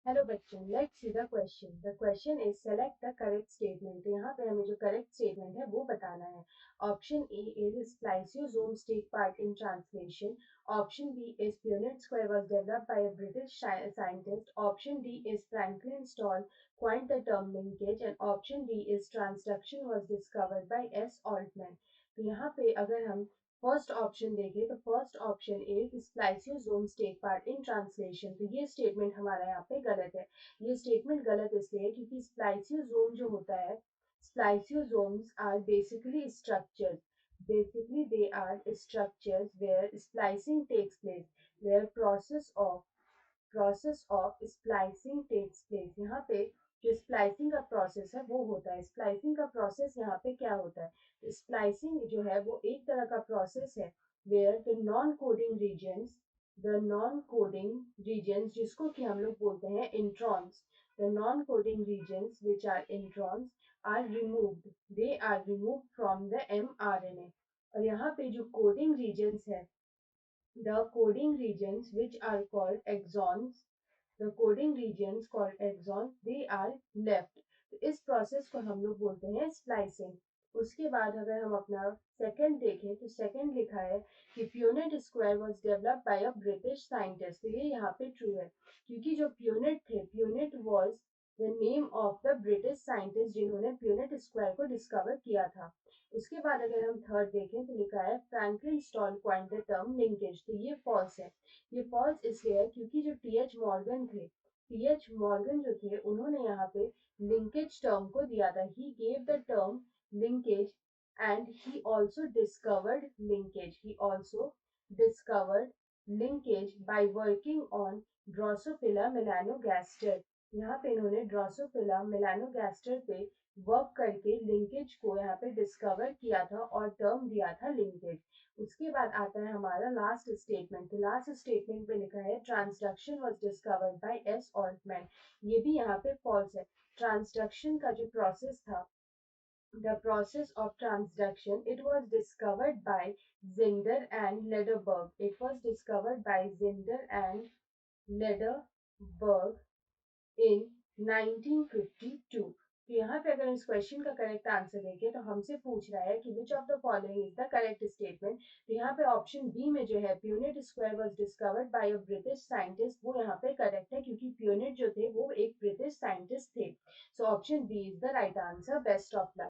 Hello बच्चों, let's see the question. The question is select the correct statement. तो यहाँ पे हमें जो करेक्ट स्टेटमेंट है वो बताना है। Option A is spliceosomes take part in translation. Option B is punnett square was developed by a British scientist. Option D is Franklin Stall coined the term linkage. and option D is transduction was discovered by S. Altman. तो यहाँ पे अगर हम first option देखें तो first option is spliceosomes take part in translation. तो ये statement हमारा यहाँ पे गलत है। ये स्टेटमेंट गलत इसलिए है क्योंकि स्प्लाइसियोसोम जो होता है, spliceosomes are basically structures, basically they are structures where splicing takes place, where process of splicing takes place। यहाँ पे जो स्प्लाइसिंग का प्रोसेस है वो होता है। स्प्लाइसिंग का प्रोसेस यहाँ पे क्या होता है? स्प्लाइसिंग जो है वो एक तरह का प्रोसेस है where the non coding regions जिसको कि हम लोग बोलते हैं introns, the non coding regions which are introns are removed, they are removed from the mRNA। और यहाँ पे जो कोडिंग रीजन्स है, the coding regions which are called exons, the coding regions called exons, they are left। तो इस process को हम लोग बोलते हैं स्प्लाइसिंग। उसके बाद अगर हम अपना सेकंड देखें तो सेकंड लिखा है कि Punnett square was developed by a British scientist. तो ये यहाँ पे ट्रू है क्योंकि जो प्यूनेट थे, Punnett was the name of the British scientist जिन्होंने प्यूनेट स्क्वायर को डिस्कवर किया था। उसके बाद अगर हम थर्ड देखें तो लिखा है Franklin stall coined the term linkage. तो ये फॉल्स है। ये फॉल्स इसलिए है क्योंकि जो टीएच मॉर्गन थे, टीएच मॉर्गन जो थे उन्होंने यहाँ पे लिंकेज टर्म को दिया था। He gave the term linkage and he also discovered linkage, he also discovered linkage by working on Drosophila melanogaster. यहाँ पे इन्होंने ड्रोसोफिला मेलानोगास्टर पे वर्क करके लिंकेज को यहाँ पे डिस्कवर किया था और टर्म दिया था लिंकेज। उसके बाद आता है हमारा लास्ट स्टेटमेंट। तो लास्ट स्टेटमेंट पे लिखा है transduction was discovered by S Altman. ये भी यहाँ पे फॉल्स है। ट्रांसडक्शन का जो प्रोसेस था, the process of transduction, it was discovered by Zinder and Lederberg. It was discovered by Zinder and Lederberg in 1952। तो यहाँ पे अगर इस क्वेश्चन का करेक्ट आंसर देखें तो हमसे पूछ रहा है कि which of the following is the correct statement. तो यहाँ पे ऑप्शन बी में जो है Punnett square was discovered by a British scientist, वो यहाँ पे करेक्ट है क्योंकि प्यूनेट जो थे वो एक ब्रिटिश साइंटिस्ट थे। So option B is the right answer. Best of luck.